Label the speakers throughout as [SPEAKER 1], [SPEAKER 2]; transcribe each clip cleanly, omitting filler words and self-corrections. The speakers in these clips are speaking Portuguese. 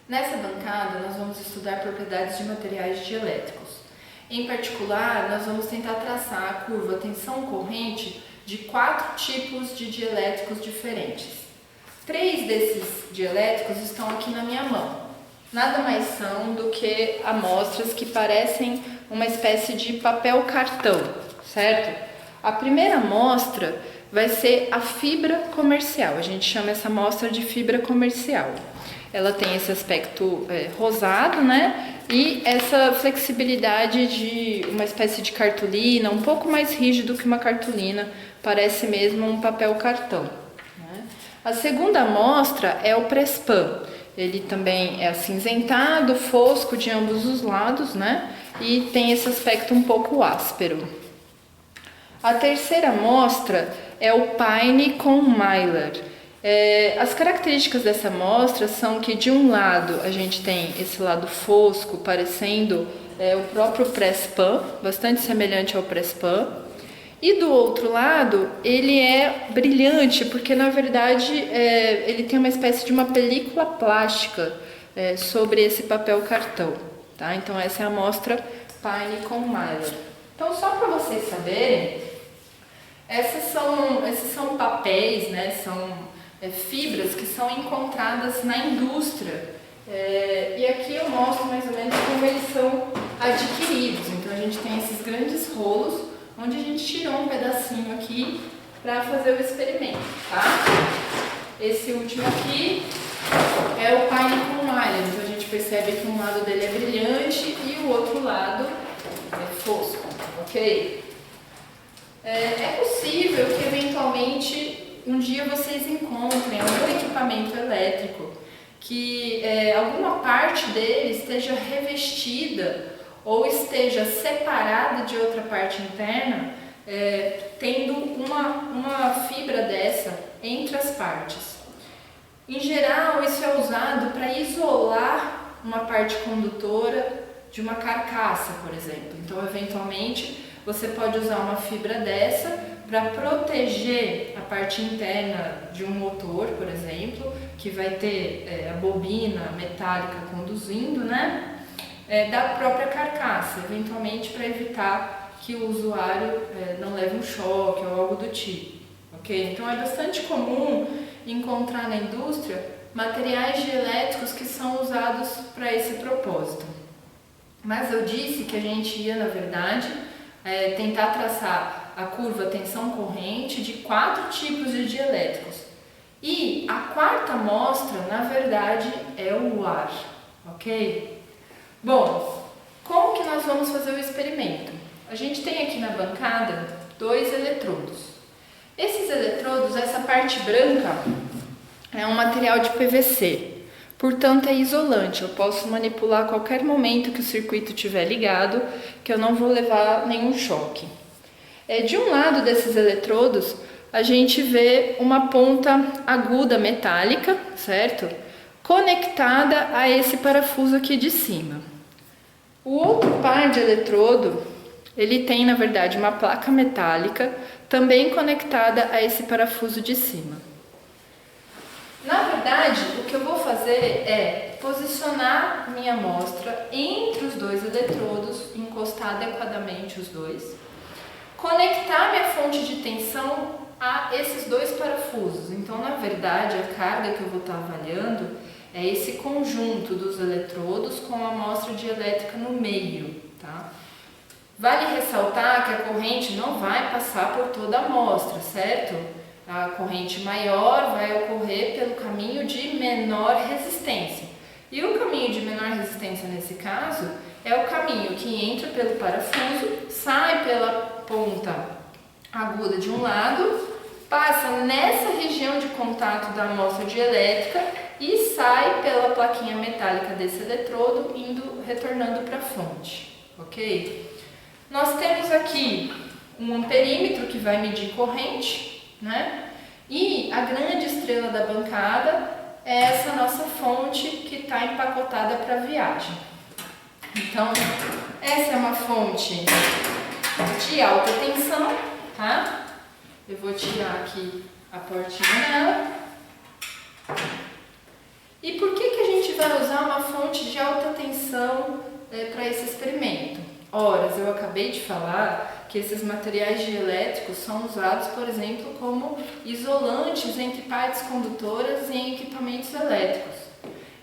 [SPEAKER 1] Nessa bancada, nós vamos estudar propriedades de materiais dielétricos. Em particular, nós vamos tentar traçar a curva tensão-corrente de 4 tipos de dielétricos diferentes. 3 desses dielétricos estão aqui na minha mão. Nada mais são do que amostras que parecem uma espécie de papel cartão, certo? A primeira amostra vai ser a fibra comercial, a gente chama essa amostra de fibra comercial. Ela tem esse aspecto rosado, né? E essa flexibilidade de uma espécie de cartolina, um pouco mais rígido que uma cartolina, parece mesmo um papel cartão, né? A segunda amostra é o Prespan. Ele também é acinzentado, fosco de ambos os lados, né? E tem esse aspecto um pouco áspero. A terceira amostra é o Pine com Mylar. As características dessa amostra são que de um lado a gente tem esse lado fosco, parecendo o próprio Prespan, bastante semelhante ao Prespan, e do outro lado ele é brilhante, porque na verdade ele tem uma espécie de uma película plástica sobre esse papel cartão, tá? Então essa é a amostra Pine com Mylar. Então só para vocês saberem, esses são papéis, né? São fibras que são encontradas na indústria, e aqui eu mostro mais ou menos como eles são adquiridos. Então a gente tem esses grandes rolos, onde a gente tirou um pedacinho aqui para fazer o experimento, tá? Esse último aqui é o Pine com Mylar, então a gente percebe que um lado dele é brilhante e o outro lado é fosco, ok? É possível que eventualmente um dia vocês encontrem algum equipamento elétrico que alguma parte dele esteja revestida ou esteja separada de outra parte interna, tendo uma fibra dessa entre as partes. Em geral, isso é usado para isolar uma parte condutora de uma carcaça, por exemplo. Então, eventualmente, você pode usar uma fibra dessa para proteger a parte interna de um motor, por exemplo, que vai ter a bobina metálica conduzindo, né? Da própria carcaça, eventualmente para evitar que o usuário não leve um choque ou algo do tipo, ok? Então é bastante comum encontrar na indústria materiais dielétricos que são usados para esse propósito. Mas eu disse que a gente ia, na verdade, tentar traçar a curva tensão-corrente de 4 tipos de dielétricos. E a quarta amostra, na verdade, é o ar, ok? Bom, como que nós vamos fazer o experimento? A gente tem aqui na bancada 2 eletrodos. Esses eletrodos, essa parte branca, é um material de PVC. Portanto, é isolante, eu posso manipular a qualquer momento que o circuito estiver ligado, que eu não vou levar nenhum choque. De um lado desses eletrodos, a gente vê uma ponta aguda metálica, certo? Conectada a esse parafuso aqui de cima. O outro par de eletrodo, ele tem, na verdade, uma placa metálica, também conectada a esse parafuso de cima. Na verdade, o que eu vou fazer é posicionar minha amostra entre os 2 eletrodos, encostar adequadamente os dois, conectar minha fonte de tensão a esses 2 parafusos. Então, na verdade, a carga que eu vou estar avaliando é esse conjunto dos eletrodos com a amostra dielétrica no meio, tá? Vale ressaltar que a corrente não vai passar por toda a amostra, certo? A corrente maior vai ocorrer pelo caminho de menor resistência. E o caminho de menor resistência, nesse caso, é o caminho que entra pelo parafuso, sai pela ponta aguda de um lado, passa nessa região de contato da amostra dielétrica e sai pela plaquinha metálica desse eletrodo, retornando para a fonte, ok? Nós temos aqui um amperímetro que vai medir corrente, né? E a grande estrela da bancada é essa nossa fonte que está empacotada para a viagem. Então, essa é uma fonte de alta tensão, tá? Eu vou tirar aqui a portinha dela. E por que a gente vai usar uma tensão para esse experimento? Ora, eu acabei de falar que esses materiais dielétricos são usados, por exemplo, como isolantes entre partes condutoras e em equipamentos elétricos.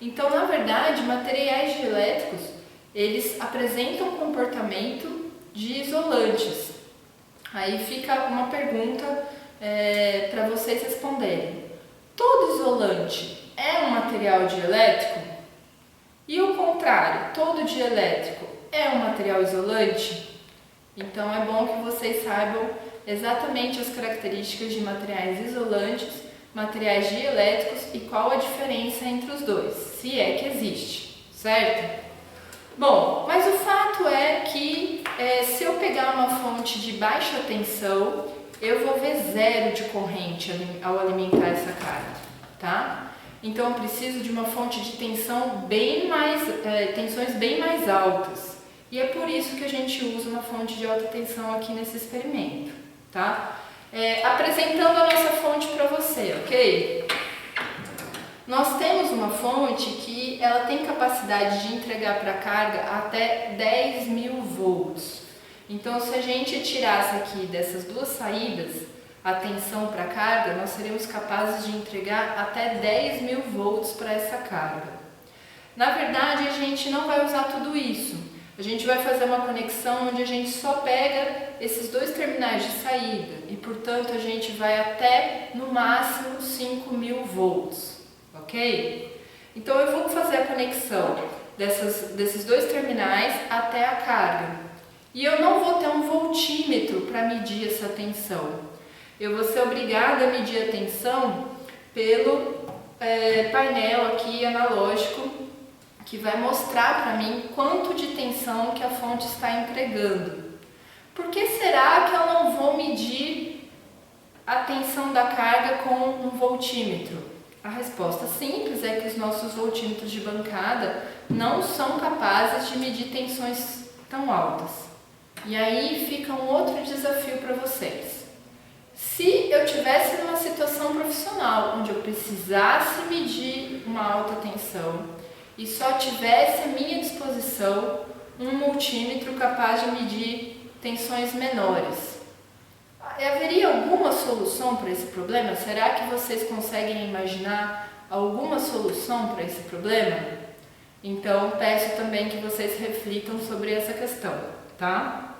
[SPEAKER 1] Então, na verdade, materiais dielétricos, eles apresentam comportamento de isolantes. Aí fica uma pergunta para vocês responderem. Todo isolante é um material dielétrico? E o contrário, todo dielétrico é um material isolante? Então é bom que vocês saibam exatamente as características de materiais isolantes, materiais dielétricos e qual a diferença entre os dois, se é que existe, certo? Bom, mas o fato é que se eu pegar uma fonte de baixa tensão, eu vou ver zero de corrente ao alimentar essa carga, tá? Então eu preciso de uma fonte de tensão tensões bem mais altas. E é por isso que a gente usa uma fonte de alta tensão aqui nesse experimento, tá? Apresentando a nossa fonte para você, ok? Nós temos uma fonte que ela tem capacidade de entregar para a carga até 10.000 volts. Então, se a gente tirasse aqui dessas duas saídas a tensão para a carga, nós seríamos capazes de entregar até 10.000 volts para essa carga. Na verdade, a gente não vai usar tudo isso. A gente vai fazer uma conexão onde a gente só pega esses dois terminais de saída e, portanto, a gente vai até, no máximo, 5.000 volts, ok? Então, eu vou fazer a conexão desses dois terminais até a carga. E eu não vou ter um voltímetro para medir essa tensão. Eu vou ser obrigada a medir a tensão pelo painel aqui analógico, que vai mostrar para mim quanto de tensão que a fonte está entregando. Por que será que eu não vou medir a tensão da carga com um voltímetro? A resposta simples é que os nossos voltímetros de bancada não são capazes de medir tensões tão altas. E aí fica um outro desafio para vocês. Se eu tivesse numa situação profissional onde eu precisasse medir uma alta tensão e só tivesse à minha disposição um multímetro capaz de medir tensões menores, haveria alguma solução para esse problema? Será que vocês conseguem imaginar alguma solução para esse problema? Então, peço também que vocês reflitam sobre essa questão, tá?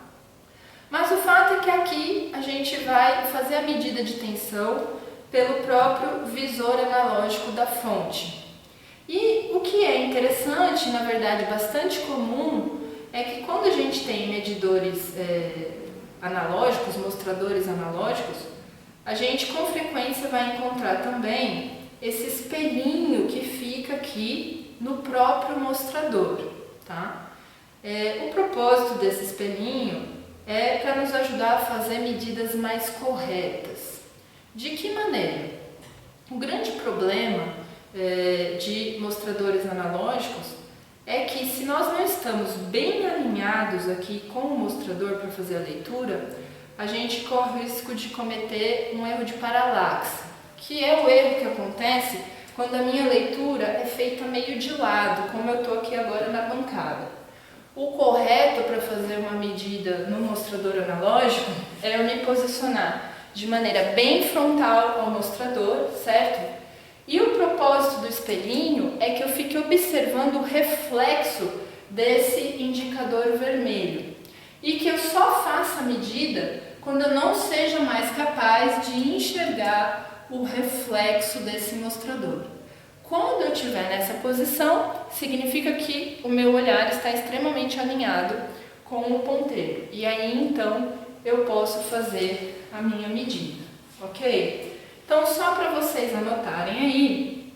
[SPEAKER 1] Mas o fato é que aqui a gente vai fazer a medida de tensão pelo próprio visor analógico da fonte. E o que é interessante, na verdade bastante comum, é que quando a gente tem medidores analógicos, mostradores analógicos, a gente com frequência vai encontrar também esse espelhinho que fica aqui no próprio mostrador, tá? O propósito desse espelhinho é para nos ajudar a fazer medidas mais corretas. De que maneira? O grande problema de mostradores analógicos é que se nós não estamos bem alinhados aqui com o mostrador para fazer a leitura, a gente corre o risco de cometer um erro de paralaxe, que é o erro que acontece quando a minha leitura é feita meio de lado, como eu estou aqui agora na bancada. O correto para fazer uma medida no mostrador analógico é eu me posicionar de maneira bem frontal ao mostrador, certo? E o propósito do espelhinho é que eu fique observando o reflexo desse indicador vermelho e que eu só faça a medida quando eu não seja mais capaz de enxergar o reflexo desse mostrador. Quando eu estiver nessa posição, significa que o meu olhar está extremamente alinhado com o ponteiro. E aí, então, eu posso fazer a minha medida, ok? Então, só para vocês anotarem aí,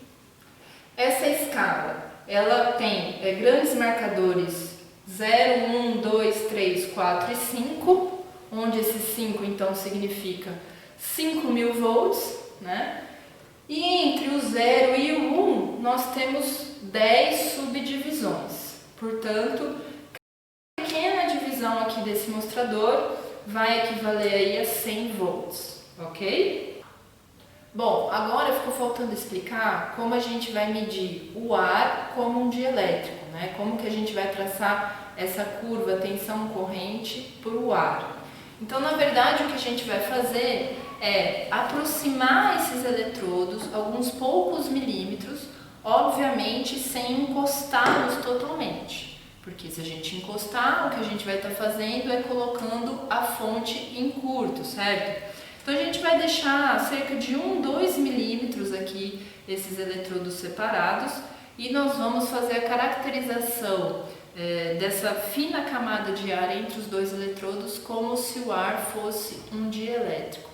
[SPEAKER 1] essa escala, ela tem grandes marcadores 0, 1, 2, 3, 4 e 5, onde esse 5, então, significa 5.000 volts, né? E entre o 0 e o 1, nós temos 10 subdivisões. Portanto, a pequena divisão aqui desse mostrador vai equivaler aí a 100 volts, ok? Bom, agora ficou faltando explicar como a gente vai medir o ar como um dielétrico, né? Como que a gente vai traçar essa curva tensão-corrente para o ar. Então, na verdade, o que a gente vai fazer é aproximar esses eletrodos alguns poucos milímetros, obviamente sem encostá-los totalmente. Porque se a gente encostar, o que a gente vai estar fazendo é colocando a fonte em curto, certo? Então a gente vai deixar cerca de 2 milímetros aqui esses eletrodos separados e nós vamos fazer a caracterização dessa fina camada de ar entre os dois eletrodos como se o ar fosse um dielétrico.